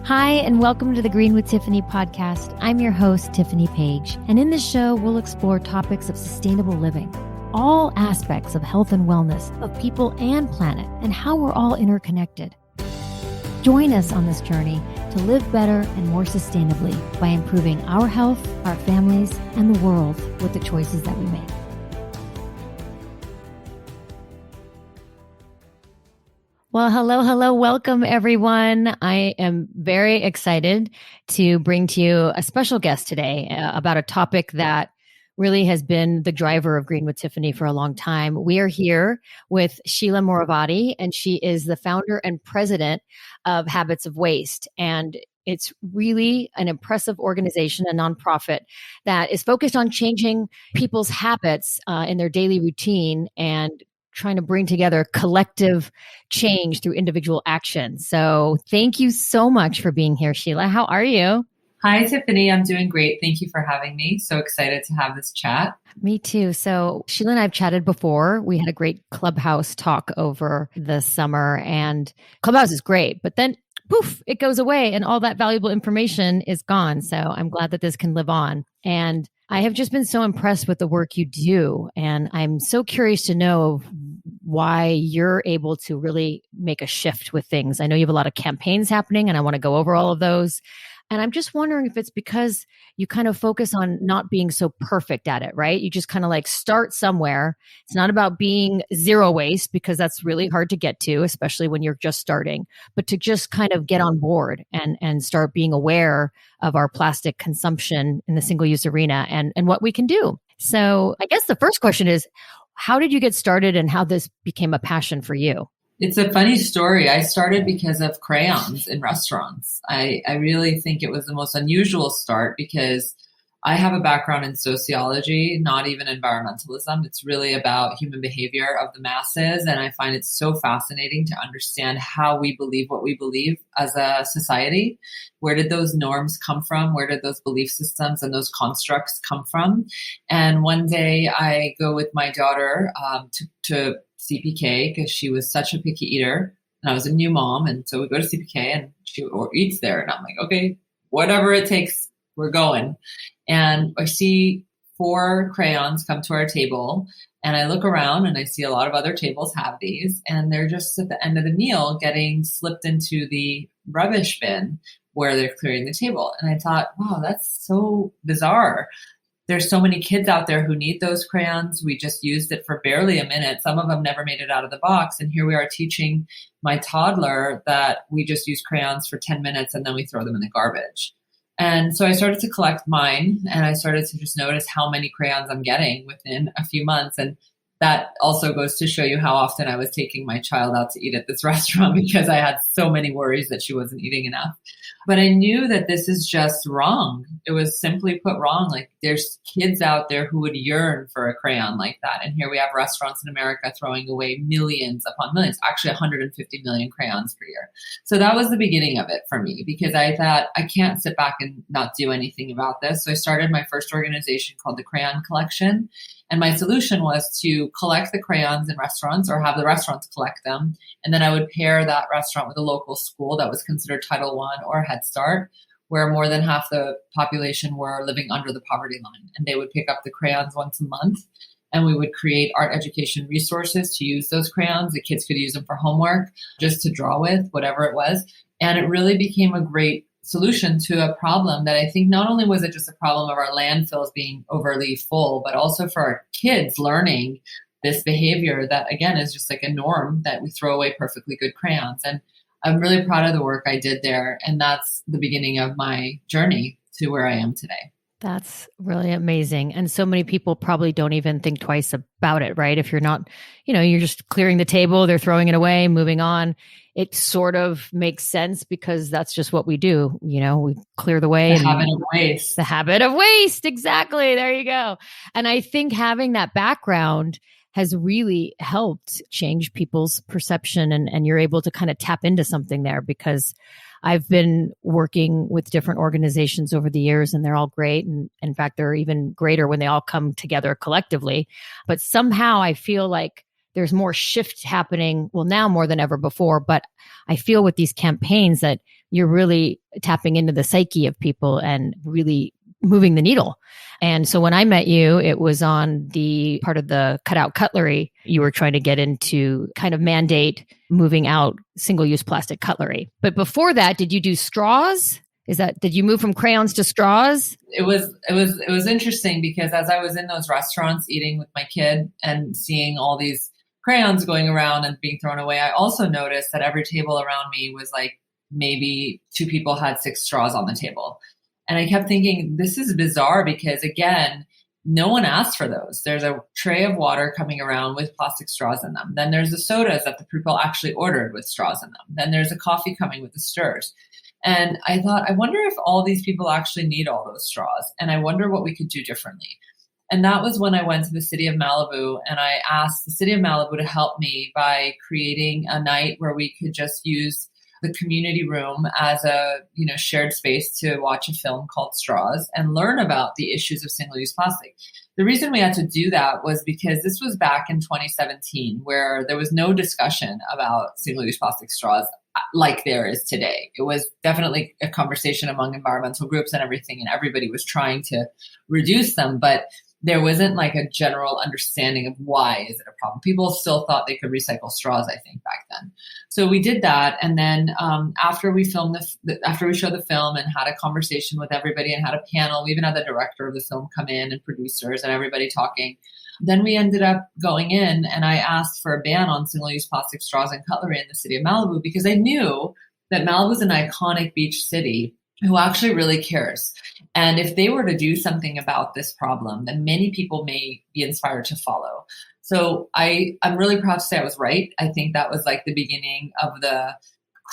Hi, and welcome to the Green With Tiffany podcast. I'm your host, Tiffany Page, and in this show, we'll explore topics of sustainable living, all aspects of health and wellness, of people and planet, and how we're all interconnected. Join us on this journey to live better and more sustainably by improving our health, our families, and the world with the choices that we make. Well, hello. Welcome, everyone. I am very excited to bring to you a special guest today about a topic that really has been the driver of Green with Tiffany for a long time. We are here with Sheila Morovati, and she is the founder and president of Habits of Waste. And it's really an impressive organization, a nonprofit that is focused on changing people's habits in their daily routine and trying to bring together collective change through individual action. So thank you so much for being here, Sheila. How are you? Hi, Tiffany. I'm doing great. Thank you for having me. So excited to have this chat. Me too. So Sheila and I have chatted before. We had a great Clubhouse talk over the summer, and Clubhouse is great, but then poof, it goes away and all that valuable information is gone. So I'm glad that this can live on. And I have just been so impressed with the work you do. And I'm so curious to know why you're able to really make a shift with things. I know you have a lot of campaigns happening, and I want to go over all of those. And I'm just wondering if it's because you kind of focus on not being so perfect at it, right? You just kind of like start somewhere. It's not about being zero waste, because that's really hard to get to, especially when you're just starting, but to just kind of get on board and start being aware of our plastic consumption in the single-use arena and what we can do. So I guess the first question is, how did you get started and how this became a passion for you? It's a funny story. I started because of crayons in restaurants. I really think it was the most unusual start because I have a background in sociology, not even environmentalism. It's really about human behavior of the masses. And I find it so fascinating to understand how we believe what we believe as a society. Where did those norms come from? Where did those belief systems and those constructs come from? And one day I go with my daughter to CPK because she was such a picky eater and I was a new mom. And so we go to CPK and she eats there. And I'm like, okay, whatever it takes, we're going. And I see 4 crayons come to our table, and I look around and I see a lot of other tables have these, and they're just at the end of the meal getting slipped into the rubbish bin where they're clearing the table. And I thought, wow, that's so bizarre. There's so many kids out there who need those crayons. We just used it for barely a minute. Some of them never made it out of the box. And here we are teaching my toddler that we just use crayons for 10 minutes and then we throw them in the garbage. And so I started to collect mine, and I started to just notice how many crayons I'm getting within a few months. And that also goes to show you how often I was taking my child out to eat at this restaurant because I had so many worries that she wasn't eating enough. But I knew that this is just wrong. It was simply put wrong. Like, there's kids out there who would yearn for a crayon like that. And here we have restaurants in America throwing away millions upon millions, actually 150 million crayons per year. So that was the beginning of it for me, because I thought I can't sit back and not do anything about this. So I started my first organization called the Crayon Collection. And my solution was to collect the crayons in restaurants or have the restaurants collect them. And then I would pair that restaurant with a local school that was considered Title I or Head Start, where more than half the population were living under the poverty line. And they would pick up the crayons once a month. And we would create art education resources to use those crayons. The kids could use them for homework, just to draw with, whatever it was. And it really became a great solution to a problem that I think not only was it just a problem of our landfills being overly full, but also for our kids learning this behavior that, again, is just like a norm that we throw away perfectly good crayons. And I'm really proud of the work I did there. And that's the beginning of my journey to where I am today. That's really amazing. And so many people probably don't even think twice about it, right? If you're not, you're just clearing the table, they're throwing it away, moving on. It sort of makes sense because that's just what we do. We clear the way. The habit of waste. The habit of waste. Exactly. There you go. And I think having that background has really helped change people's perception, and you're able to kind of tap into something there, because I've been working with different organizations over the years, and they're all great. And in fact, they're even greater when they all come together collectively. But somehow I feel like there's more shift happening. Well, now more than ever before, but I feel with these campaigns that you're really tapping into the psyche of people and really moving the needle. And so when I met you, it was on the part of the cutout cutlery. You were trying to get into kind of mandate moving out single-use plastic cutlery. But before that, did you do straws? Did you move from crayons to straws? It was interesting because as I was in those restaurants eating with my kid and seeing all these crayons going around and being thrown away, I also noticed that every table around me was like maybe 2 people had 6 straws on the table. And I kept thinking, this is bizarre because, again, no one asked for those. There's a tray of water coming around with plastic straws in them. Then there's the sodas that the people actually ordered with straws in them. Then there's a coffee coming with the stirs. And I thought, I wonder if all these people actually need all those straws. And I wonder what we could do differently. And that was when I went to the city of Malibu and I asked the city of Malibu to help me by creating a night where we could just use the community room as a shared space to watch a film called Straws and learn about the issues of single-use plastic. The reason we had to do that was because this was back in 2017 where there was no discussion about single-use plastic straws like there is today. It was definitely a conversation among environmental groups and everything, and everybody was trying to reduce them, but there wasn't like a general understanding of why is it a problem. People still thought they could recycle straws, I think, back then. So we did that. And then after we showed the film and had a conversation with everybody and had a panel, we even had the director of the film come in and producers and everybody talking. Then we ended up going in and I asked for a ban on single-use plastic straws and cutlery in the city of Malibu because I knew that Malibu is an iconic beach city who actually really cares. And if they were to do something about this problem, then many people may be inspired to follow. So I'm really proud to say I was right. I think that was like the beginning of the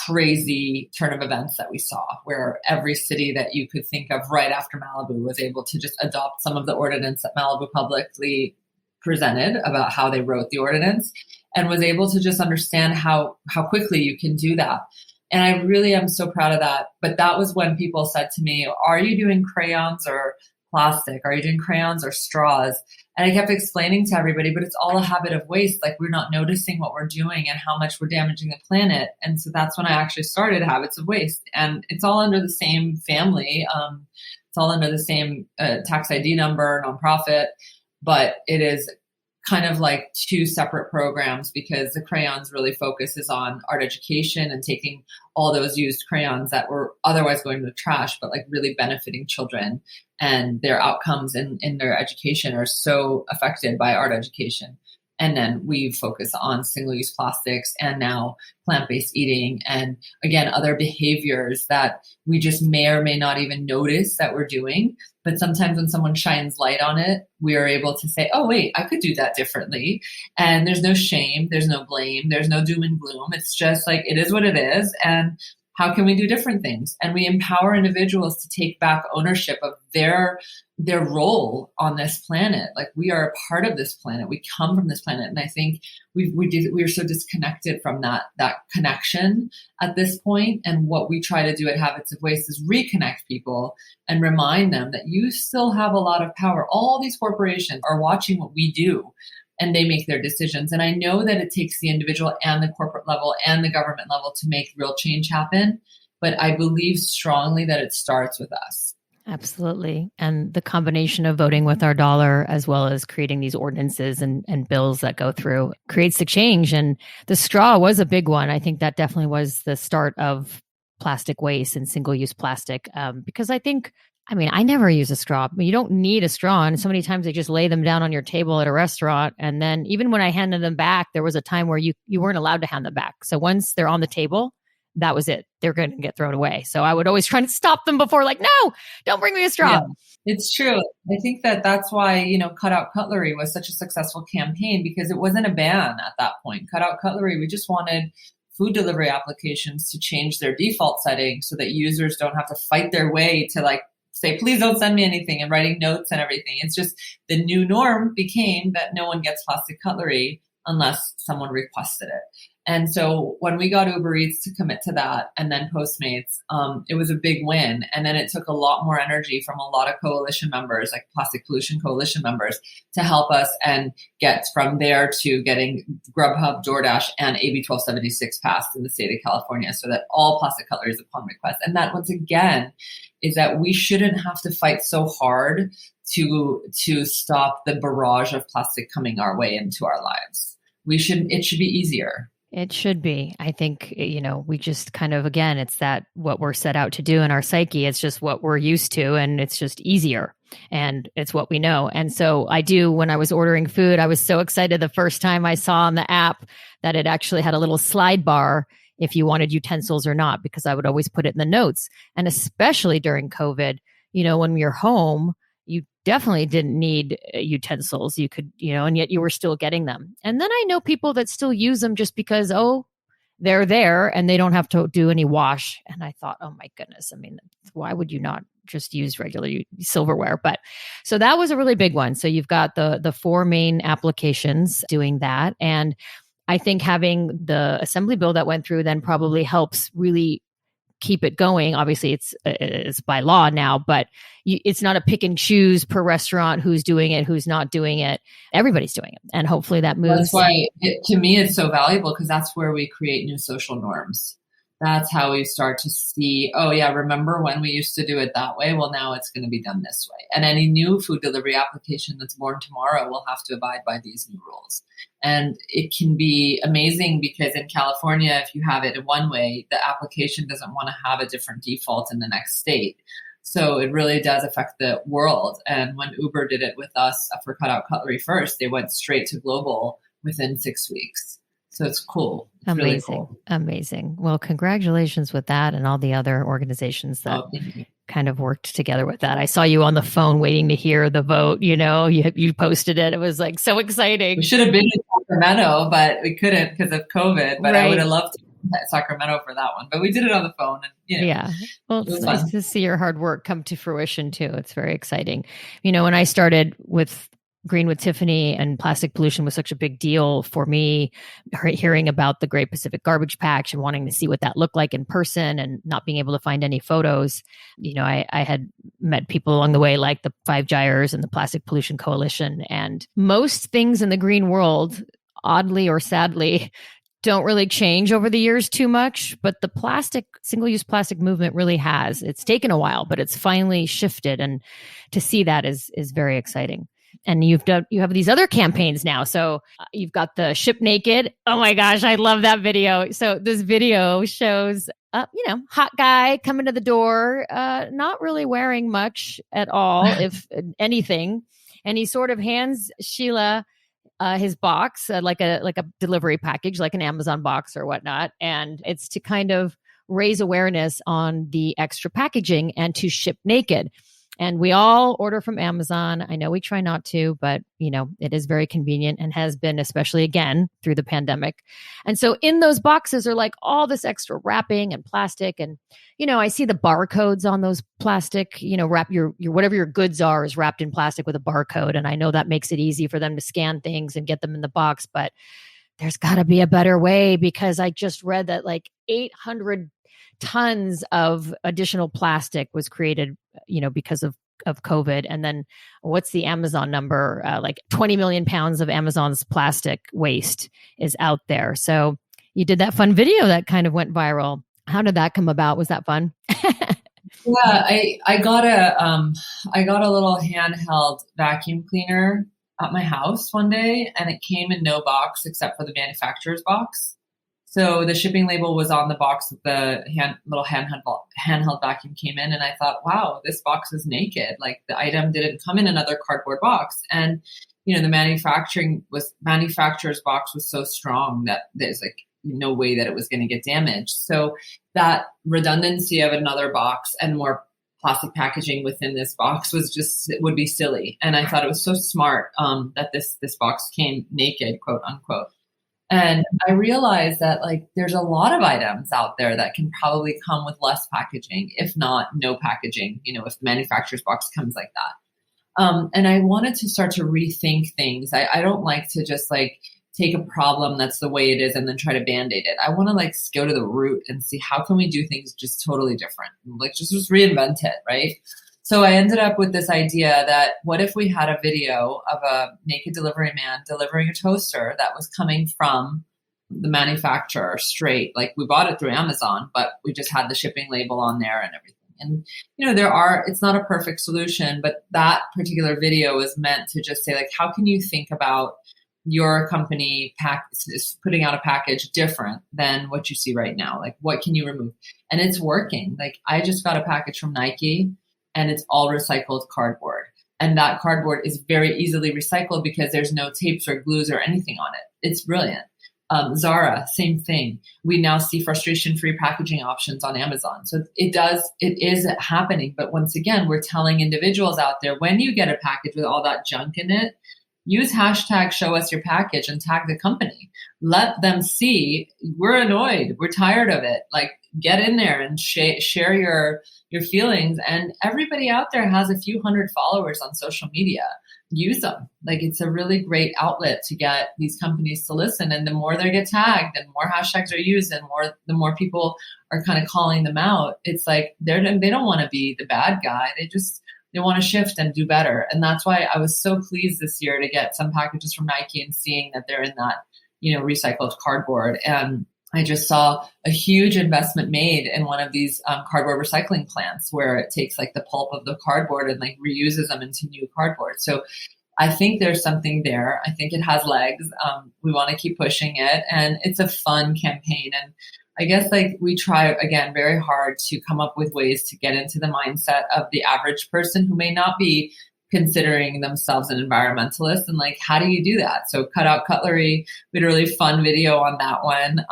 crazy turn of events that we saw, where every city that you could think of right after Malibu was able to just adopt some of the ordinance that Malibu publicly presented about how they wrote the ordinance and was able to just understand how quickly you can do that. And I really am so proud of that. But that was when people said to me, are you doing crayons or plastic? Are you doing crayons or straws? And I kept explaining to everybody, but it's all a habit of waste. Like we're not noticing what we're doing and how much we're damaging the planet. And so that's when I actually started Habits of Waste. And it's all under the same family. It's all under the same tax ID number, nonprofit, but it is kind of like 2 separate programs because the crayons really focuses on art education and taking all those used crayons that were otherwise going to the trash, but like really benefiting children and their outcomes in their education are so affected by art education. And then we focus on single-use plastics and now plant-based eating and, again, other behaviors that we just may or may not even notice that we're doing. But sometimes when someone shines light on it, we are able to say, oh, wait, I could do that differently. And there's no shame. There's no blame. There's no doom and gloom. It's just like it is what it is. And how can we do different things? And we empower individuals to take back ownership of their role on this planet. Like we are a part of this planet. We come from this planet. And I think we are so disconnected from that connection at this point. And what we try to do at Habits of Waste is reconnect people and remind them that you still have a lot of power. All these corporations are watching what we do and they make their decisions. And I know that it takes the individual and the corporate level and the government level to make real change happen. But I believe strongly that it starts with us. Absolutely. And the combination of voting with our dollar as well as creating these ordinances and bills that go through creates the change. And the straw was a big one. I think that definitely was the start of plastic waste and single-use plastic because I never use a straw. You don't need a straw. And so many times they just lay them down on your table at a restaurant. And then even when I handed them back, there was a time where you weren't allowed to hand them back. So once they're on the table, that was it. They're going to get thrown away. So I would always try to stop them before, like, no, don't bring me a straw. Yeah, it's true. I think that's why, Cutout Cutlery was such a successful campaign because it wasn't a ban at that point. Cutout Cutlery, we just wanted food delivery applications to change their default setting so that users don't have to fight their way to like say, please don't send me anything and writing notes and everything. It's just the new norm became that no one gets plastic cutlery unless someone requested it. And so when we got Uber Eats to commit to that and then Postmates, it was a big win. And then it took a lot more energy from a lot of coalition members, like Plastic Pollution Coalition members, to help us and get from there to getting Grubhub, DoorDash, and AB 1276 passed in the state of California so that all plastic cutlery is upon request. And that, once again, is that we shouldn't have to fight so hard to stop the barrage of plastic coming our way into our lives. It should be easier. It should be. I think, we just kind of, again, it's that what we're set out to do in our psyche. It's just what we're used to, and it's just easier, and it's what we know. And so when I was ordering food, I was so excited the first time I saw on the app that it actually had a little slide bar if you wanted utensils or not, because I would always put it in the notes. And especially during COVID, when you're home, you definitely didn't need utensils. You could, and yet you were still getting them. And then I know people that still use them just because, they're there and they don't have to do any wash. And I thought, oh my goodness, I mean, why would you not just use regular silverware? But so that was a really big one. So you've got the 4 main applications doing that. And I think having the assembly bill that went through then probably helps really keep it going. Obviously, it's by law now, but it's not a pick and choose per restaurant who's doing it, who's not doing it. Everybody's doing it. And hopefully that moves. That's why, to me, it's so valuable, because that's where we create new social norms. That's how we start to see, oh yeah, remember when we used to do it that way? Well, now it's going to be done this way. And any new food delivery application that's born tomorrow will have to abide by these new rules. And it can be amazing because in California, if you have it in one way, the application doesn't want to have a different default in the next state. So it really does affect the world. And when Uber did it with us for cutout cutlery first, they went straight to global within 6 weeks. So it's cool. It's amazing. Really cool. Amazing. Well, congratulations with that and all the other organizations that kind of worked together with that. I saw you on the phone waiting to hear the vote. You posted it. It was like so exciting. We should have been in Sacramento, but we couldn't because of COVID. But right. I would have loved to be at Sacramento for that one. But we did it on the phone. And, yeah. Well, it's nice to see your hard work come to fruition too. It's very exciting. When I started with Green with Tiffany and plastic pollution was such a big deal for me, hearing about the Great Pacific Garbage Patch and wanting to see what that looked like in person and not being able to find any photos. I had met people along the way like the Five Gyres and the Plastic Pollution Coalition. And most things in the green world, oddly or sadly, don't really change over the years too much, but the single-use plastic movement really has. It's taken a while, but it's finally shifted. And to see that is very exciting. And you have these other campaigns now. So you've got the Ship Naked. Oh my gosh, I love that video. So this video shows, hot guy coming to the door, not really wearing much at all, if anything. And he sort of hands Sheila his box, like a delivery package, like an Amazon box or whatnot. And it's to kind of raise awareness on the extra packaging and to ship naked. And we all order from Amazon. I know we try not to, but, it is very convenient and has been, especially again through the pandemic. And so in those boxes are like all this extra wrapping and plastic. And, I see the barcodes on those plastic, wrap your whatever your goods are is wrapped in plastic with a barcode. And I know that makes it easy for them to scan things and get them in the box. But there's got to be a better way, because I just read that like 800 tons of additional plastic was created, because of COVID. And then what's the Amazon number? Like 20 million pounds of Amazon's plastic waste is out there. So you did that fun video that kind of went viral. How did that come about? Was that fun? Yeah, I got a little handheld vacuum cleaner at my house one day, and it came in no box except for the manufacturer's box. So the shipping label was on the box that the little handheld vacuum came in. And I thought, wow, this box is naked. Like the item didn't come in another cardboard box. And, the manufacturer's box was so strong that there's like no way that it was going to get damaged. So that redundancy of another box and more plastic packaging within this box would be silly. And I thought it was so smart that this box came naked, quote unquote. And I realized that there's a lot of items out there that can probably come with less packaging, if not no packaging, if the manufacturer's box comes like that. And I wanted to start to rethink things. I don't like to just take a problem that's the way it is and then try to band-aid it. I want to like go to the root and see how can we do things just totally different, like just reinvent it, right? So I ended up with this idea that what if we had a video of a naked delivery man delivering a toaster that was coming from the manufacturer straight, like we bought it through Amazon, but we just had the shipping label on there and everything. And, it's not a perfect solution, but that particular video is meant to just say, like, how can you think about your company is putting out a package different than what you see right now? Like, what can you remove? And it's working. Like, I just got a package from Nike and it's all recycled cardboard. And that cardboard is very easily recycled because there's no tapes or glues or anything on it. It's brilliant. Zara, same thing. We now see frustration-free packaging options on Amazon. So it is happening. But once again, we're telling individuals out there, when you get a package with all that junk in it, use hashtag show us your package and tag the company. Let them see we're annoyed. We're tired of it. Like, get in there and share your feelings. And everybody out there has a few hundred followers on social media. Use them. Like, it's a really great outlet to get these companies to listen. And the more they get tagged and more hashtags are used and the more people are kind of calling them out, it's like they don't want to be the bad guy. They want to shift and do better. And that's why I was so pleased this year to get some packages from Nike and seeing that they're in that, recycled cardboard. And I just saw a huge investment made in one of these cardboard recycling plants where it takes like the pulp of the cardboard and like reuses them into new cardboard. So I think there's something there. I think it has legs. We want to keep pushing it, and it's a fun campaign. And I guess like we try again very hard to come up with ways to get into the mindset of the average person who may not be considering themselves an environmentalist, and like, how do you do that? So Cut Out Cutlery, we had a really fun video on that one.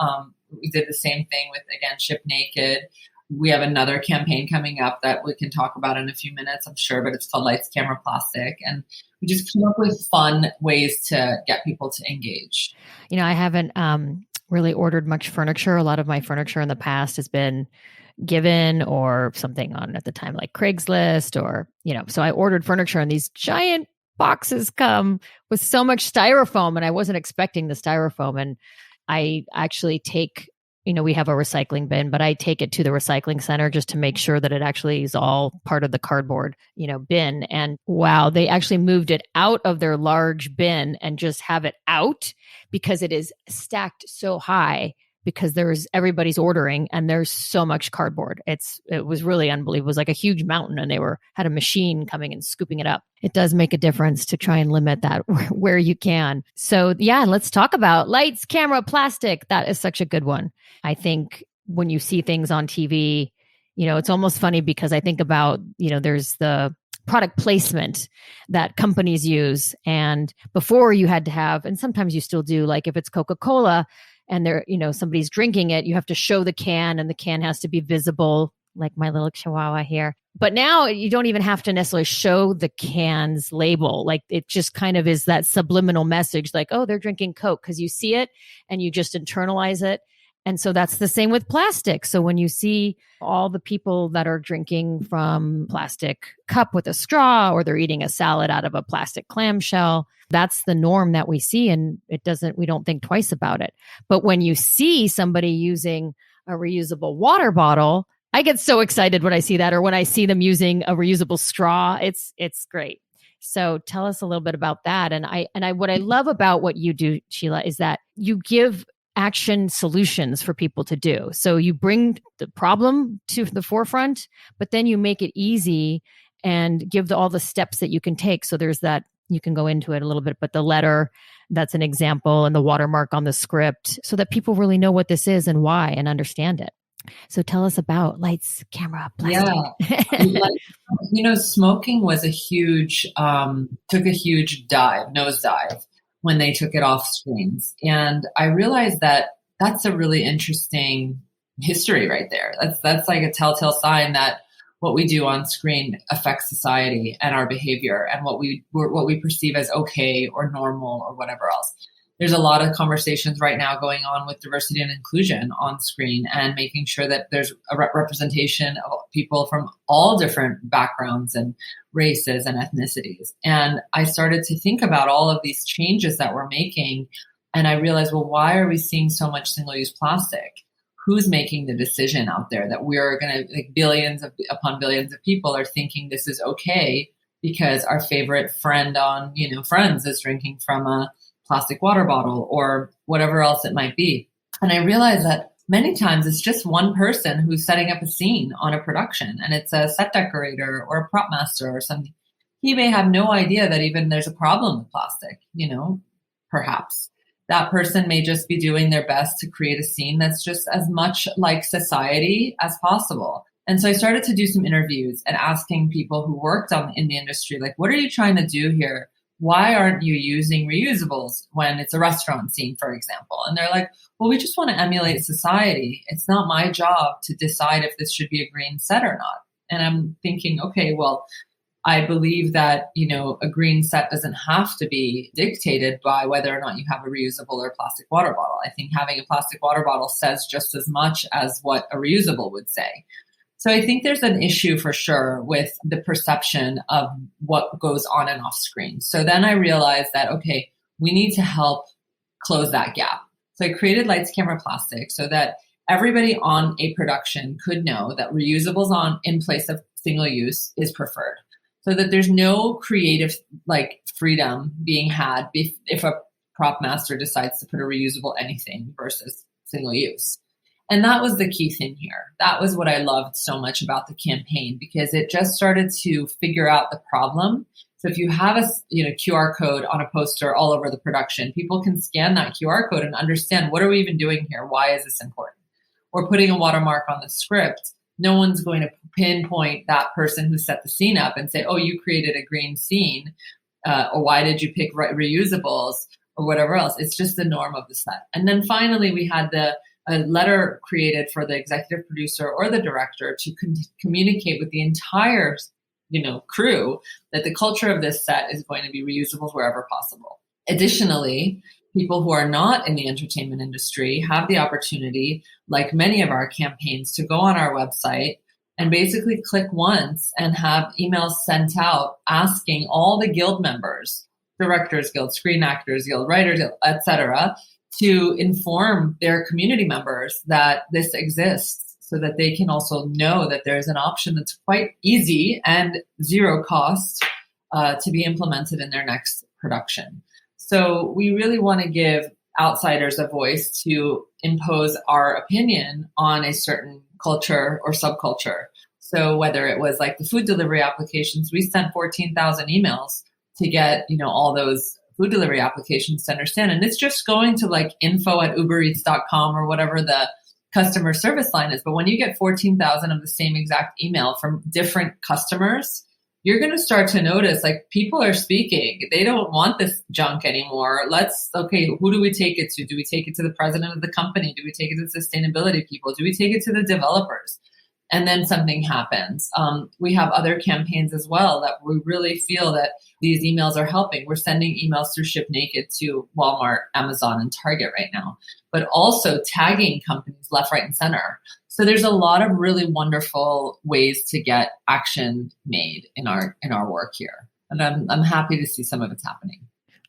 We did the same thing with, again, Ship Naked. We have another campaign coming up that we can talk about in a few minutes, I'm sure, but it's called Lights, Camera, Plastic. And we just come up with fun ways to get people to engage. I haven't really ordered much furniture. A lot of my furniture in the past has been given or something on at the time, like Craigslist or, so I ordered furniture and these giant boxes come with so much styrofoam, and I wasn't expecting the styrofoam. And I actually take, we have a recycling bin, but I take it to the recycling center just to make sure that it actually is all part of the cardboard, bin. And wow, they actually moved it out of their large bin and just have it out because it is stacked so high, because everybody's ordering and there's so much cardboard. It was really unbelievable. It was like a huge mountain, and they had a machine coming and scooping it up. It does make a difference to try and limit that where you can. So yeah, let's talk about lights, camera, plastic. That is such a good one. I think when you see things on TV, it's almost funny because I think about, there's the product placement that companies use. And before you had to have, and sometimes you still do, like if it's Coca-Cola, and somebody's drinking it, you have to show the can, and the can has to be visible, like my little chihuahua here. But now you don't even have to necessarily show the can's label. Like, it just kind of is that subliminal message, like, oh, they're drinking Coke, because you see it and you just internalize it. And so that's the same with plastic. So when you see all the people that are drinking from plastic cup with a straw, or they're eating a salad out of a plastic clamshell, that's the norm that we see. And we don't think twice about it. But when you see somebody using a reusable water bottle, I get so excited when I see that, or when I see them using a reusable straw. It's great. So tell us a little bit about that. And what I love about what you do, Sheila, is that you give action solutions for people to do. So you bring the problem to the forefront, but then you make it easy and give all the steps that you can take. So there's that, you can go into it a little bit, but the letter, that's an example, and the watermark on the script, so that people really know what this is and why, and understand it. So tell us about lights, camera, plastic. Yeah. Smoking was took a huge nosedive when they took it off screens. And I realized that that's a really interesting history right there. That's like a telltale sign that what we do on screen affects society and our behavior and what we perceive as okay or normal or whatever else. There's a lot of conversations right now going on with diversity and inclusion on screen, and making sure that there's a representation of people from all different backgrounds and races and ethnicities. And I started to think about all of these changes that we're making And I realized, well, why are we seeing so much single-use plastic? Who's making the decision out there that we're going to, like, billions upon billions of people are thinking this is okay because our favorite friend on, Friends is drinking from a plastic water bottle or whatever else it might be. And I realized that many times it's just one person who's setting up a scene on a production, and it's a set decorator or a prop master or something. He may have no idea that even there's a problem with plastic, perhaps. That person may just be doing their best to create a scene that's just as much like society as possible. And so I started to do some interviews and asking people who worked in the industry, like, what are you trying to do here? Why aren't you using reusables when it's a restaurant scene, for example? And they're like, well, we just want to emulate society. It's not my job to decide if this should be a green set or not. And I'm thinking, okay, well, I believe that, a green set doesn't have to be dictated by whether or not you have a reusable or plastic water bottle. I think having a plastic water bottle says just as much as what a reusable would say. So I think there's an issue for sure with the perception of what goes on and off screen. So then I realized that, okay, we need to help close that gap. So I created Lights, Camera, Plastic so that everybody on a production could know that reusables in place of single use is preferred. So that there's no creative freedom being had if a prop master decides to put a reusable anything versus single use. And that was the key thing here. That was what I loved so much about the campaign, because it just started to figure out the problem. So if you have a QR code on a poster all over the production, people can scan that QR code and understand, what are we even doing here? Why is this important? Or putting a watermark on the script. No one's going to pinpoint that person who set the scene up and say, oh, you created a green scene, or why did you pick reusables or whatever else. It's just the norm of the set. And then finally, we had a letter created for the executive producer or the director to communicate with the entire crew that the culture of this set is going to be reusables wherever possible. Additionally, people who are not in the entertainment industry have the opportunity, like many of our campaigns, to go on our website and basically click once and have emails sent out asking all the guild members, Directors Guild, Screen Actors Guild, Writers Guild, etc., to inform their community members that this exists so that they can also know that there's an option that's quite easy and zero cost to be implemented in their next production. So we really want to give outsiders a voice to impose our opinion on a certain culture or subculture. So whether it was like the food delivery applications, we sent 14,000 emails to get, all those food delivery applications to understand. And it's just going to like info@ubereats.com or whatever the customer service line is. But when you get 14,000 of the same exact email from different customers, you're going to start to notice like people are speaking. They don't want this junk anymore. Who do we take it to? Do we take it to the president of the company? Do we take it to the sustainability people? Do we take it to the developers? And then something happens. We have other campaigns as well that we really feel that these emails are helping. We're sending emails through Ship Naked to Walmart, Amazon, and Target right now, but also tagging companies left, right, and center. So there's a lot of really wonderful ways to get action made in our work here. And I'm happy to see some of it's happening.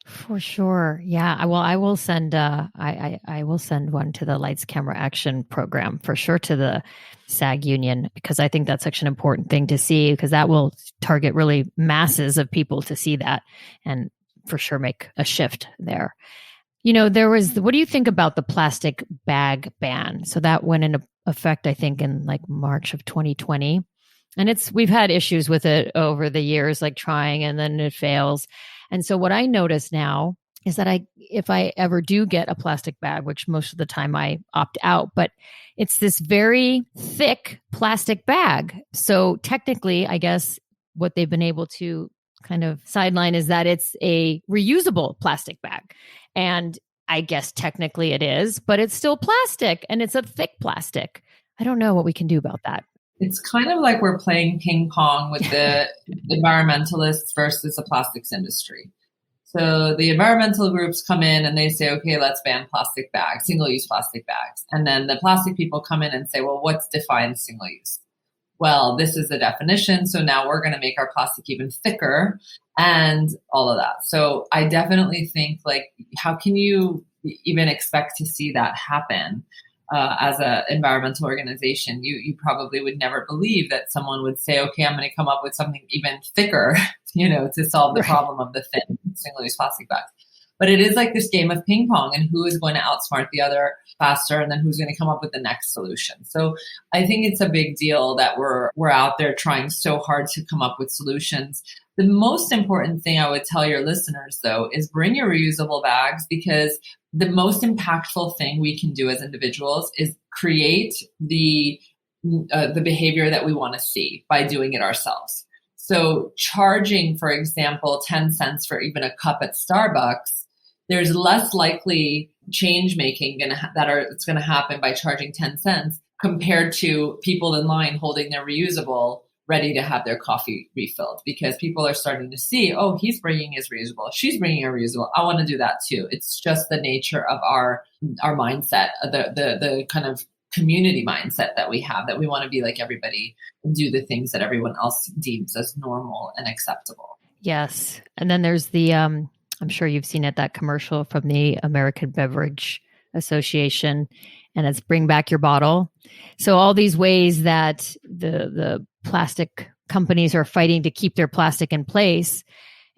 For sure. Yeah. Well, I will send I will send one to the Lights Camera Action program for sure, to the SAG union, because I think that's such an important thing to see, because that will target really masses of people to see that and for sure make a shift there. What do you think about the plastic bag ban? So that went into effect, I think, in like March of 2020. And we've had issues with it over the years, like trying and then it fails. And so what I notice now is that if I ever do get a plastic bag, which most of the time I opt out, but it's this very thick plastic bag. So technically, I guess what they've been able to kind of sideline is that it's a reusable plastic bag. And I guess technically it is, but it's still plastic and it's a thick plastic. I don't know what we can do about that. It's kind of like we're playing ping pong with the environmentalists versus the plastics industry. So the environmental groups come in and they say, okay, let's ban plastic bags, single-use plastic bags. And then the plastic people come in and say, well, what's defined single-use? Well, this is the definition. So now we're going to make our plastic even thicker and all of that. So I definitely think, like, how can you even expect to see that happen. As an environmental organization, you probably would never believe that someone would say, okay, I'm going to come up with something even thicker, to solve the problem of the thin single-use plastic bags. But it is like this game of ping pong, and who is going to outsmart the other faster, and then who's going to come up with the next solution. So I think it's a big deal that we're out there trying so hard to come up with solutions. The most important thing I would tell your listeners, though, is bring your reusable bags, because the most impactful thing we can do as individuals is create the behavior that we want to see by doing it ourselves. So charging, for example, 10 cents for even a cup at Starbucks, there's less likely change making it's going to happen by charging 10 cents compared to people in line holding their reusable ready to have their coffee refilled, because people are starting to see, oh, he's bringing his reusable, she's bringing a reusable, I want to do that too. It's just the nature of our mindset, the kind of community mindset that we have, that we want to be like everybody and do the things that everyone else deems as normal and acceptable. Yes. And then there's the, I'm sure you've seen it, that commercial from the American Beverage Association, and it's bring back your bottle. So all these ways that the plastic companies are fighting to keep their plastic in place.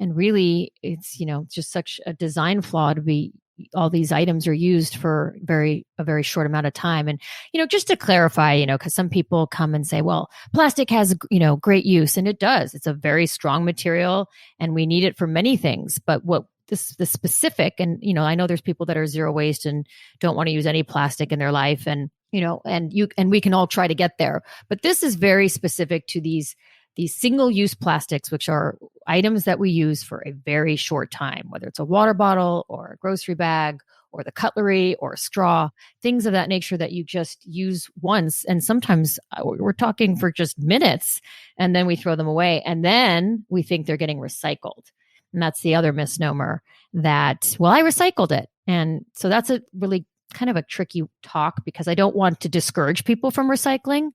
And really, it's, just such a design flaw to be, all these items are used for a very short amount of time. And, just to clarify, because some people come and say, well, plastic has, great use, and it does. It's a very strong material and we need it for many things. But what the specific, and, I know there's people that are zero waste and don't want to use any plastic in their life. And, and we can all try to get there. But this is very specific to these single-use plastics, which are items that we use for a very short time, whether it's a water bottle or a grocery bag or the cutlery or a straw, things of that nature that you just use once. And sometimes we're talking for just minutes, and then we throw them away, and then we think they're getting recycled. And that's the other misnomer that, well, I recycled it. And so that's a really kind of a tricky talk, because I don't want to discourage people from recycling.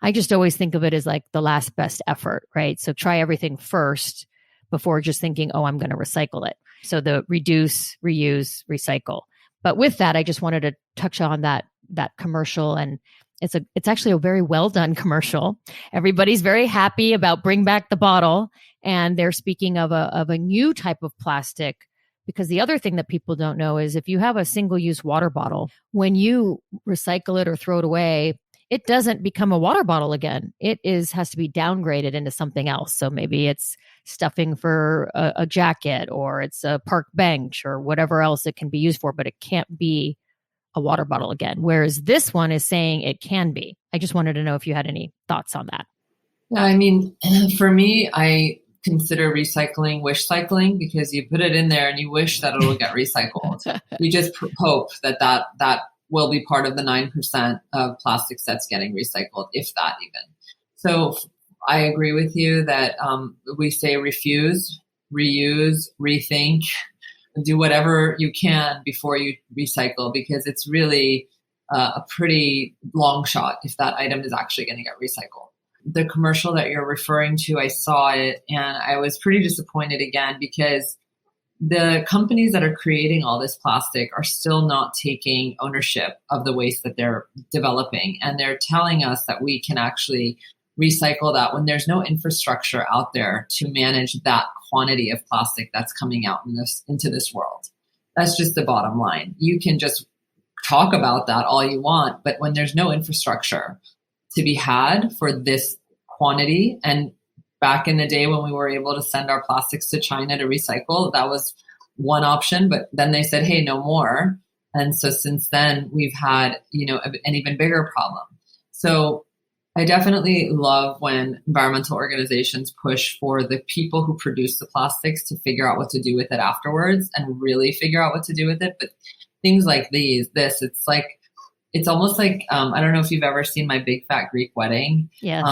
I just always think of it as like the last best effort, right? So try everything first before just thinking, oh, I'm going to recycle it. So the reduce, reuse, recycle. But with that, I just wanted to touch on that commercial, and it's actually a very well done commercial. Everybody's very happy about bring back the bottle, and they're speaking of a new type of plastic. Because the other thing that people don't know is if you have a single-use water bottle, when you recycle it or throw it away, it doesn't become a water bottle again. It has to be downgraded into something else. So maybe it's stuffing for a jacket, or it's a park bench, or whatever else it can be used for, but it can't be a water bottle again. Whereas this one is saying it can be. I just wanted to know if you had any thoughts on that. Yeah, I mean, for me, I consider recycling wish cycling, because you put it in there and you wish that it will get recycled. You just hope that will be part of the 9% of plastics that's getting recycled, if that even. So I agree with you that we say refuse, reuse, rethink, do whatever you can before you recycle, because it's really a pretty long shot if that item is actually going to get recycled. The commercial that you're referring to, I saw it and I was pretty disappointed again, because the companies that are creating all this plastic are still not taking ownership of the waste that they're developing. And they're telling us that we can actually recycle that when there's no infrastructure out there to manage that quantity of plastic that's coming out into this world. That's just the bottom line. You can just talk about that all you want, but when there's no infrastructure to be had for this quantity. And back in the day when we were able to send our plastics to China to recycle, that was one option, but then they said, hey, no more. And so since then we've had, an even bigger problem. So I definitely love when environmental organizations push for the people who produce the plastics to figure out what to do with it afterwards, and really figure out what to do with it. But things like it's almost like, I don't know if you've ever seen My Big Fat Greek Wedding. Yes.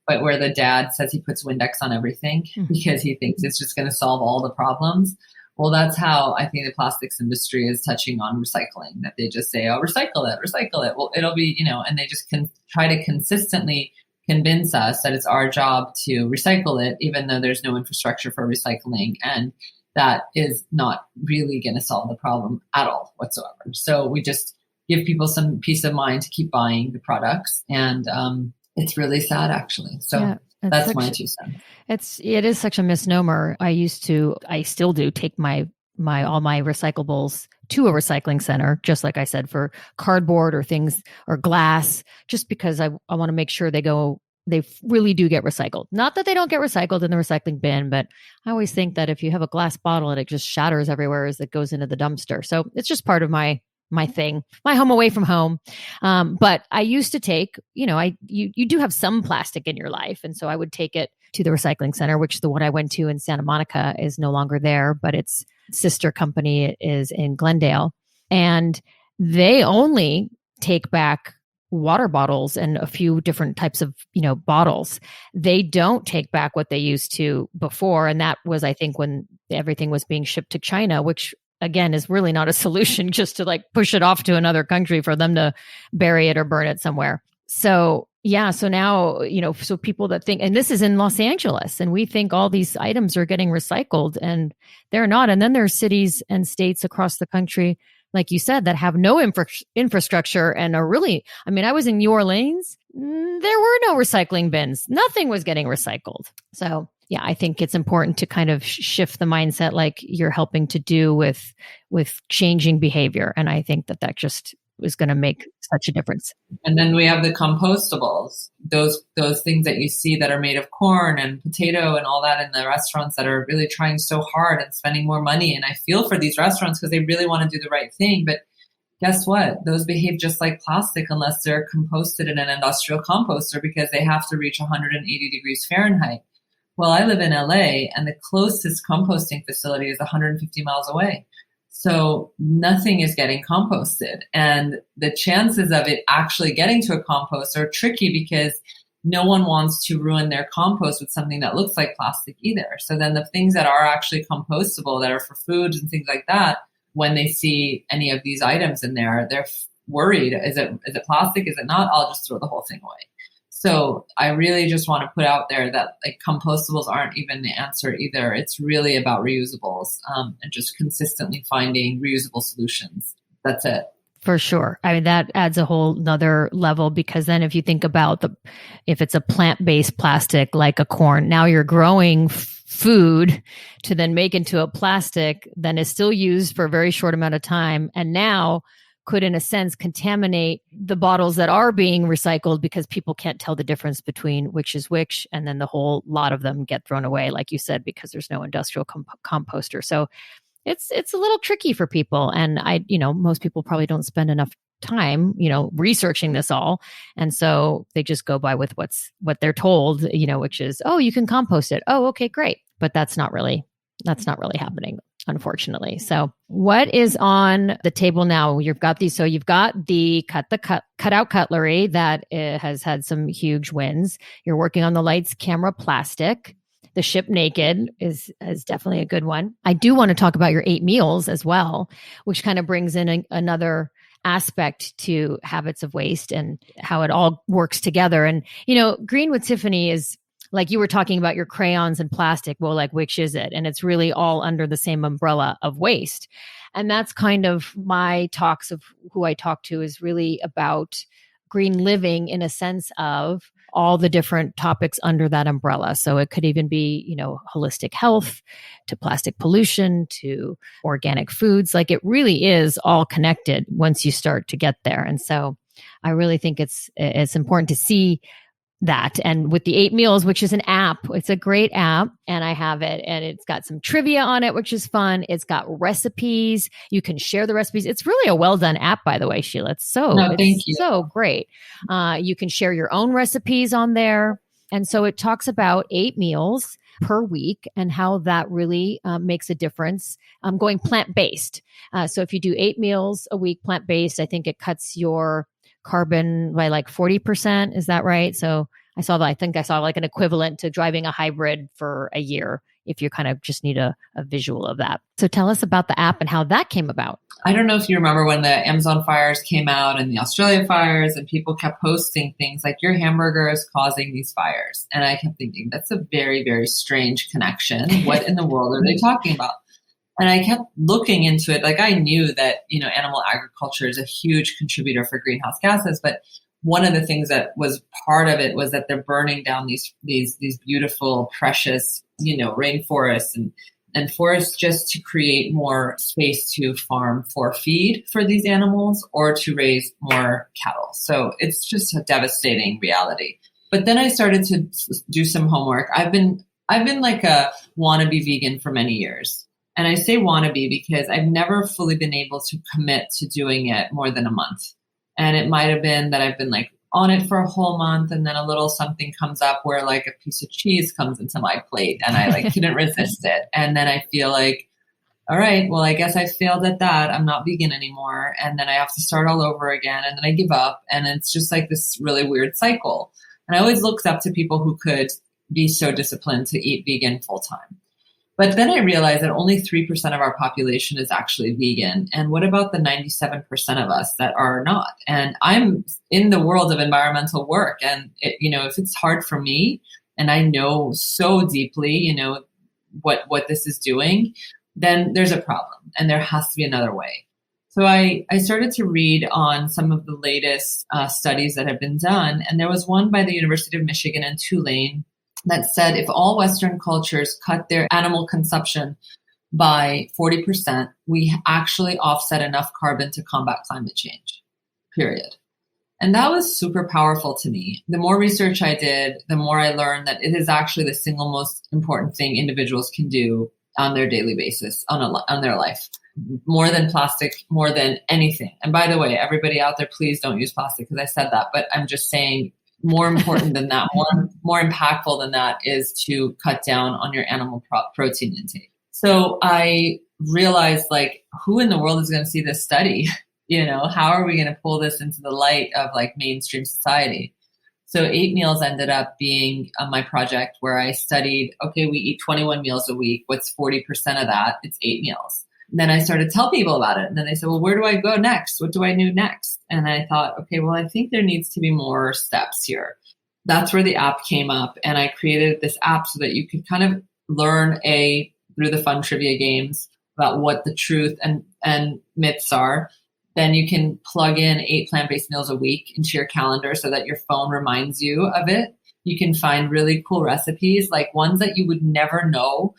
But where the dad says he puts Windex on everything because he thinks it's just going to solve all the problems. Well, that's how I think the plastics industry is touching on recycling, that they just say, oh, recycle it. Well, it'll be, and they just can try to consistently convince us that it's our job to recycle it, even though there's no infrastructure for recycling. And that is not really going to solve the problem at all whatsoever. So we just give people some peace of mind to keep buying the products. And it's really sad, actually. So yeah, that's my 2 cents. It is such a misnomer. I still do take all my recyclables to a recycling center, just like I said, for cardboard or things or glass, just because I want to make sure they really do get recycled. Not that they don't get recycled in the recycling bin, but I always think that if you have a glass bottle and it just shatters everywhere as it goes into the dumpster. So it's just part of my thing, my home away from home. But I used to take, you do have some plastic in your life. And so I would take it to the recycling center, which the one I went to in Santa Monica is no longer there, but its sister company is in Glendale. And they only take back water bottles and a few different types of, bottles. They don't take back what they used to before. And that was, I think, when everything was being shipped to China, which again is really not a solution, just to like push it off to another country for them to bury it or burn it somewhere. So yeah, so now, so people that think, and this is in Los Angeles, and we think all these items are getting recycled and they're not. And then there's cities and states across the country, like you said, that have no infrastructure and are really, I was in New Orleans, there were no recycling bins. Nothing was getting recycled. So yeah, I think it's important to kind of shift the mindset like you're helping to do with changing behavior. And I think that just is going to make such a difference. And then we have the compostables, those things that you see that are made of corn and potato and all that in the restaurants that are really trying so hard and spending more money. And I feel for these restaurants because they really want to do the right thing. But guess what? Those behave just like plastic unless they're composted in an industrial composter because they have to reach 180 degrees Fahrenheit. Well, I live in LA and the closest composting facility is 150 miles away. So nothing is getting composted. And the chances of it actually getting to a compost are tricky because no one wants to ruin their compost with something that looks like plastic either. So then the things that are actually compostable, that are for foods and things like that, when they see any of these items in there, they're worried. Is it plastic? Is it not? I'll just throw the whole thing away. So I really just want to put out there that like compostables aren't even the answer either. It's really about reusables and just consistently finding reusable solutions. That's it. For sure. That adds a whole nother level because then if you think about if it's a plant-based plastic like a corn, now you're growing food to then make into a plastic, then is still used for a very short amount of time. And now could, in a sense, contaminate the bottles that are being recycled because people can't tell the difference between which is which. And then the whole lot of them get thrown away, like you said, because there's no industrial composter. So it's a little tricky for people. And most people probably don't spend enough time, researching this all. And so they just go by with what they're told, which is, oh, you can compost it. Oh, okay, great. But that's not really happening, unfortunately. So what is on the table now? You've got these. So you've got the cutout cutlery that has had some huge wins. You're working on the lights, camera, plastic. The Ship Naked is definitely a good one. I do want to talk about your 8 meals as well, which kind of brings in another aspect to habits of waste and how it all works together. And, Green with Tiffany is, like you were talking about your crayons and plastic. Well, like, which is it? And it's really all under the same umbrella of waste. And that's kind of my talks of who I talk to is really about green living in a sense of all the different topics under that umbrella. So it could even be, holistic health to plastic pollution to organic foods. Like it really is all connected once you start to get there. And so I really think it's important to see that. And with the 8 meals, which is an app, it's a great app and I have it and it's got some trivia on it, which is fun. It's got recipes. You can share the recipes. It's really a well done app, by the way, Sheila. It's thank you. So great. You can share your own recipes on there. And so it talks about 8 meals per week and how that really makes a difference. Going plant-based. So if you do 8 meals a week plant-based, I think it cuts your carbon by like 40%. Is that right? So I saw like an equivalent to driving a hybrid for a year if you kind of just need a visual of that. So tell us about the app and how that came about. I don't know if you remember when the Amazon fires came out and the Australia fires and people kept posting things like your hamburger is causing these fires. And I kept thinking that's a very, very strange connection. What in the world are they talking about? And I kept looking into it. Like I knew that, animal agriculture is a huge contributor for greenhouse gases, but one of the things that was part of it was that they're burning down these beautiful, precious, rainforests and forests just to create more space to farm for feed for these animals or to raise more cattle. So it's just a devastating reality. But then I started to do some homework. I've been like a wannabe vegan for many years. And I say wannabe because I've never fully been able to commit to doing it more than a month. And it might have been that I've been like on it for a whole month and then a little something comes up where like a piece of cheese comes into my plate and I like couldn't resist it. And then I feel like, all right, well, I guess I failed at that. I'm not vegan anymore. And then I have to start all over again. And then I give up. And it's just like this really weird cycle. And I always looked up to people who could be so disciplined to eat vegan full time. But then I realized that only 3% of our population is actually vegan. And what about the 97% of us that are not? And I'm in the world of environmental work. And, if it's hard for me and I know so deeply, what this is doing, then there's a problem and there has to be another way. So I started to read on some of the latest studies that have been done. And there was one by the University of Michigan in Tulane that said if all Western cultures cut their animal consumption by 40%, we actually offset enough carbon to combat climate change, period. And that was super powerful to me. The more research I did, the more I learned that it is actually the single most important thing individuals can do on their daily basis, on their life. More than plastic, more than anything. And by the way, everybody out there, please don't use plastic because I said that, but I'm just saying more important than that, more impactful than that is to cut down on your animal protein intake. So I realized like, who in the world is going to see this study? How are we going to pull this into the light of like mainstream society? So 8 meals ended up being my project where I studied, okay, we eat 21 meals a week. What's 40% of that? It's 8 meals. And then I started to tell people about it. And then they said, well, where do I go next? What do I do next? And I thought, okay, well, I think there needs to be more steps here. That's where the app came up. And I created this app so that you could kind of learn through the fun trivia games about what the truth and myths are. Then you can plug in 8 plant-based meals a week into your calendar so that your phone reminds you of it. You can find really cool recipes, like ones that you would never know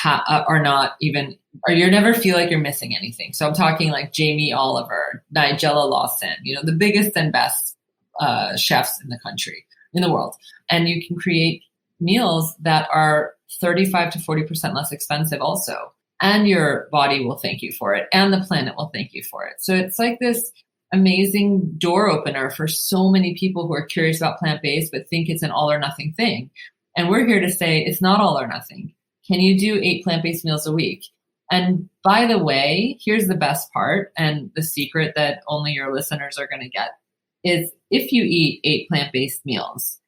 are not even, or you never feel like you're missing anything. So I'm talking like Jamie Oliver, Nigella Lawson, the biggest and best chefs in the world. And you can create meals that are 35 to 40% less expensive also. And your body will thank you for it. And the planet will thank you for it. So it's like this amazing door opener for so many people who are curious about plant-based, but think it's an all or nothing thing. And we're here to say it's not all or nothing. Can you do 8 plant-based meals a week? And by the way, here's the best part and the secret that only your listeners are going to get is if you eat 8 plant-based meals,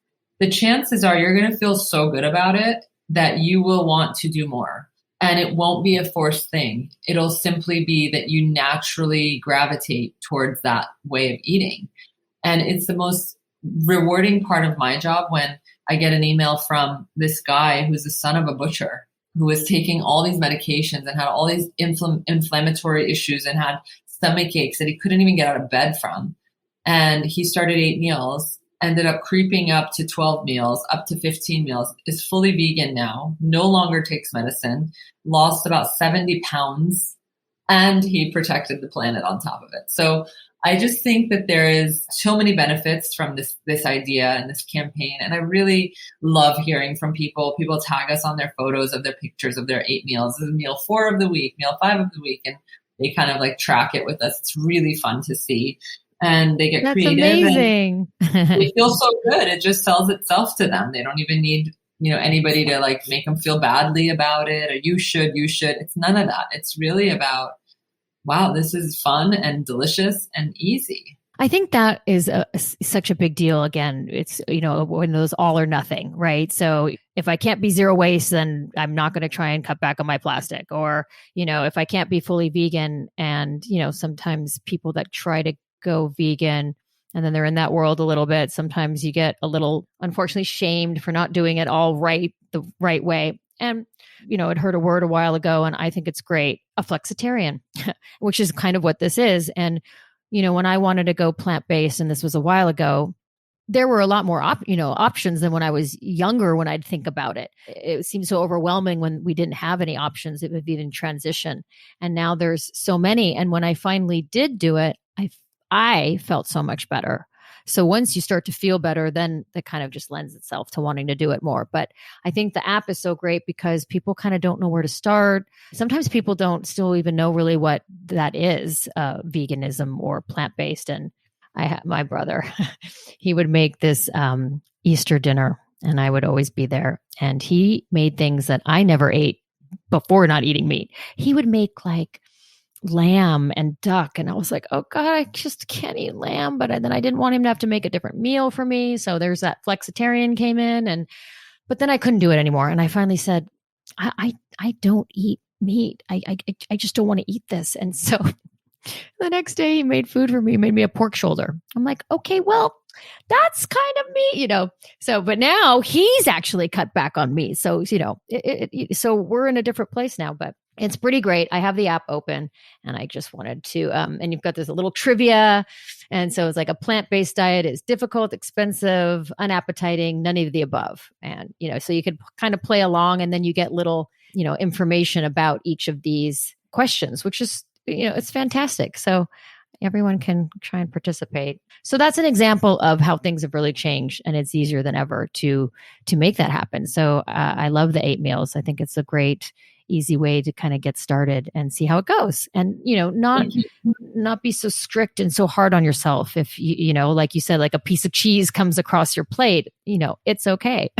the chances are you're going to feel so good about it that you will want to do more. And it won't be a forced thing. It'll simply be that you naturally gravitate towards that way of eating. And it's the most rewarding part of my job when I get an email from this guy who's the son of a butcher who was taking all these medications and had all these inflammatory issues and had stomach aches that he couldn't even get out of bed from. And he started 8 meals, ended up creeping up to 12 meals, up to 15 meals, is fully vegan now, no longer takes medicine, lost about 70 pounds, and he protected the planet on top of it. So I just think that there is so many benefits from this idea and this campaign. And I really love hearing from people. People tag us on their photos of their pictures of their 8 meals. This is meal 4 of the week, meal 5 of the week. And they kind of like track it with us. It's really fun to see. And they get creative. That's amazing. And they feel so good. It just sells itself to them. They don't even need, anybody to like make them feel badly about it or you should. It's none of that. It's really about, wow, this is fun and delicious and easy. I think that is such a big deal. Again, it's, when those all or nothing, right? So if I can't be zero waste, then I'm not going to try and cut back on my plastic. Or, if I can't be fully vegan and, sometimes people that try to go vegan and then they're in that world a little bit, sometimes you get a little, unfortunately, shamed for not doing it all right, the right way. And had heard a word a while ago and I think it's great, a flexitarian, which is kind of what this is. And, when I wanted to go plant-based, and this was a while ago, there were a lot more options than when I was younger. When I'd think about it, it seemed so overwhelming when we didn't have any options. It would be in transition, and now there's so many. And when I finally did do it, I felt so much better. So once you start to feel better, then that kind of just lends itself to wanting to do it more. But I think the app is so great because people kind of don't know where to start. Sometimes people don't still even know really what that is, veganism or plant-based. And I had my brother, he would make this Easter dinner and I would always be there. And he made things that I never ate before not eating meat. He would make like lamb and duck. And I was like, oh God, I just can't eat lamb. But then I didn't want him to have to make a different meal for me. So there's that flexitarian came in, but then I couldn't do it anymore. And I finally said, I don't eat meat. I just don't want to eat this. And so the next day he made food for me, made me a pork shoulder. I'm like, okay, well, that's kind of me, So, but now he's actually cut back on meat. So, so we're in a different place now, but it's pretty great. I have the app open and I just wanted to, and you've got this little trivia. And so it's like a plant-based diet is difficult, expensive, unappetizing, none of the above. And, so you could kind of play along and then you get little, information about each of these questions, which is, it's fantastic. So everyone can try and participate. So that's an example of how things have really changed, and it's easier than ever to make that happen. So I love the 8 meals. I think it's a great, easy way to kind of get started and see how it goes, and not be so strict and so hard on yourself. If like you said, like a piece of cheese comes across your plate, it's okay.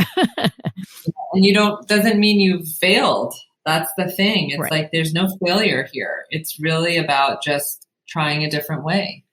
And doesn't mean you've failed. That's the thing. It's right. Like there's no failure here. It's really about just trying a different way.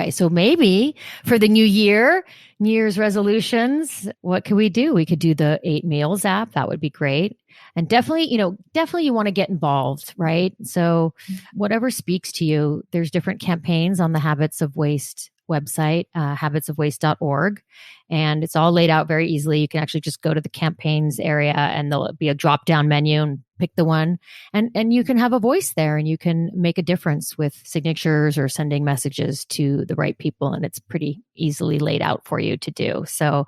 So maybe for the new year, New Year's resolutions, what could we do? We could do the 8 meals app. That would be great. And definitely you want to get involved, right? So whatever speaks to you, there's different campaigns on the Habits of Waste website, habitsofwaste.org. And it's all laid out very easily. You can actually just go to the campaigns area and there'll be a drop-down menu and pick the one. And you can have a voice there and you can make a difference with signatures or sending messages to the right people. And it's pretty easily laid out for you to do. So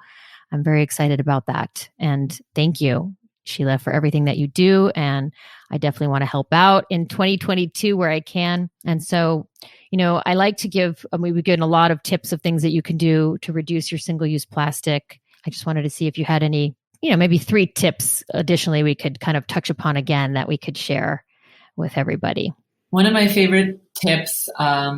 I'm very excited about that. And thank you, Sheila, for everything that you do. And I definitely want to help out in 2022 where I can. And so, I like to give, we've given a lot of tips of things that you can do to reduce your single-use plastic. I just wanted to see if you had any, maybe 3 tips additionally we could kind of touch upon again that we could share with everybody. One of my favorite tips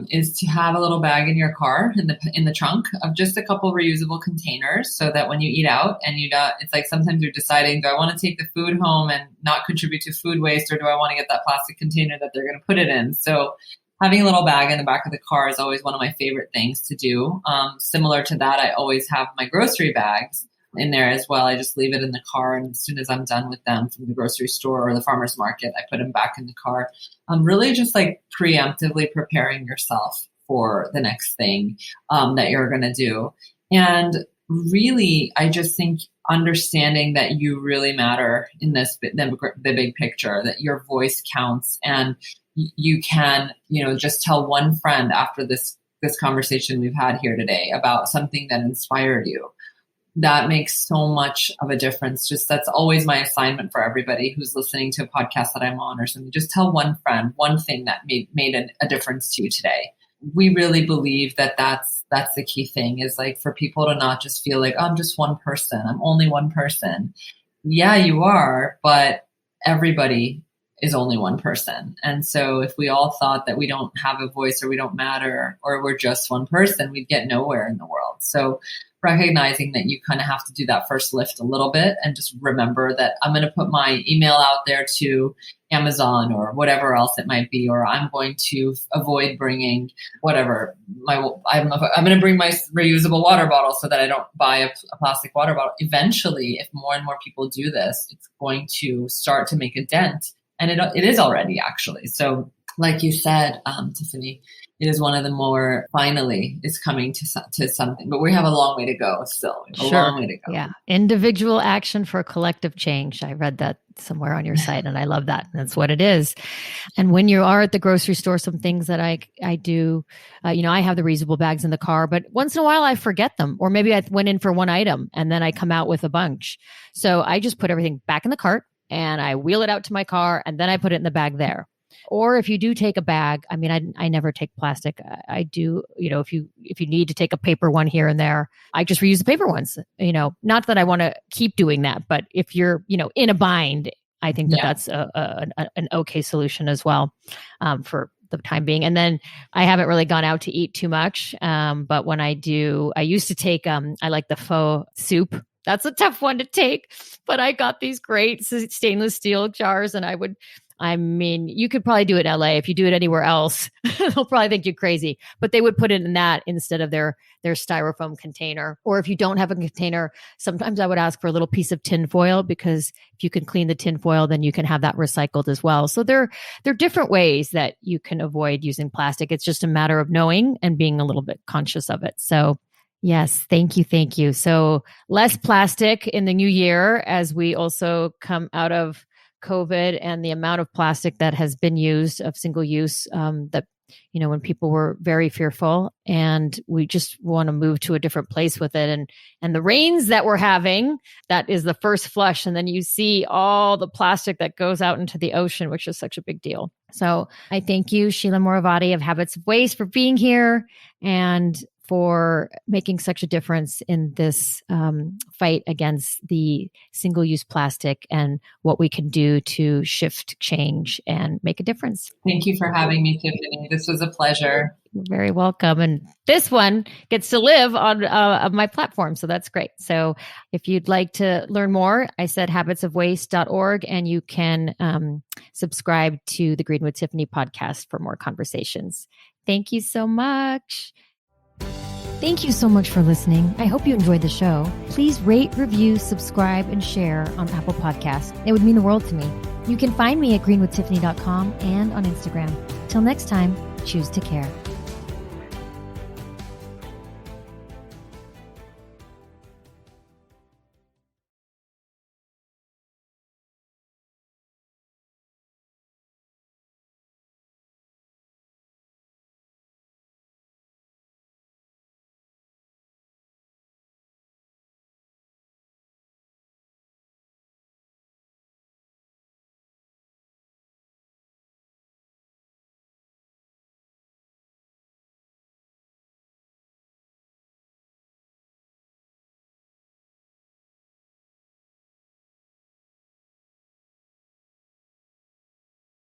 is to have a little bag in your car in the trunk of just a couple reusable containers, so that when you eat out and it's like sometimes you're deciding, do I want to take the food home and not contribute to food waste, or do I want to get that plastic container that they're going to put it in? So having a little bag in the back of the car is always one of my favorite things to do. Similar to that, I always have my grocery bags in there as well. I just leave it in the car, and as soon as I'm done with them from the grocery store or the farmer's market, I put them back in the car. Really just like preemptively preparing yourself for the next thing that you're going to do. And really, I just think understanding that you really matter in the big picture, that your voice counts, and you can, just tell one friend after this conversation we've had here today about something that inspired you. That makes so much of a difference. Just that's always my assignment for everybody who's listening to a podcast that I'm on or something. Just tell one friend one thing that made a difference to you today. We really believe that that's the key thing, is like for people to not just feel like, oh, I'm just one person. I'm only one person. Yeah, you are, but everybody is only one person. And so if we all thought that we don't have a voice or we don't matter or we're just one person, we'd get nowhere in the world. So recognizing that you kind of have to do that first lift a little bit and just remember that I'm going to put my email out there to Amazon or whatever else it might be, or I'm going to avoid bringing whatever I'm going to bring my reusable water bottle so that I don't buy a plastic water bottle. Eventually, if more and more people do this, it's going to start to make a dent. And it is already, actually. So like you said, Tiffany, it is one of the more, finally is coming to something, but we have a long way to go still. A long way to go. Yeah. Individual action for collective change. I read that somewhere on your site and I love that. That's what it is. And when you are at the grocery store, some things that I do, I have the reusable bags in the car, but once in a while I forget them, or maybe I went in for one item and then I come out with a bunch. So I just put everything back in the cart and I wheel it out to my car and then I put it in the bag there. Or if you do take a bag, I mean, I never take plastic. I do, if you need to take a paper one here and there, I just reuse the paper ones, not that I want to keep doing that, but if you're, in a bind, I think that's an okay solution as well, for the time being. And then I haven't really gone out to eat too much. But when I do, I used to take, I like the pho soup. That's a tough one to take, but I got these great stainless steel jars and you could probably do it in LA. If you do it anywhere else, they'll probably think you're crazy. But they would put it in that instead of their styrofoam container. Or if you don't have a container, sometimes I would ask for a little piece of tin foil, because if you can clean the tin foil, then you can have that recycled as well. So there are different ways that you can avoid using plastic. It's just a matter of knowing and being a little bit conscious of it. So yes, thank you. Thank you. So less plastic in the new year as we also come out of COVID and the amount of plastic that has been used of single use, that, when people were very fearful, and we just want to move to a different place with it. And the rains that we're having, that is the first flush. And then you see all the plastic that goes out into the ocean, which is such a big deal. So I thank you, Sheila Morovati of Habits of Waste, for being here and for making such a difference in this fight against the single-use plastic and what we can do to shift change and make a difference. Thank you for having me, Tiffany. This was a pleasure. You're very welcome. And this one gets to live on my platform, so that's great. So if you'd like to learn more, I said habitsofwaste.org, and you can subscribe to the Green With Tiffany podcast for more conversations. Thank you so much. Thank you so much for listening. I hope you enjoyed the show. Please rate, review, subscribe, and share on Apple Podcasts. It would mean the world to me. You can find me at greenwithtiffany.com and on Instagram. Till next time, choose to care.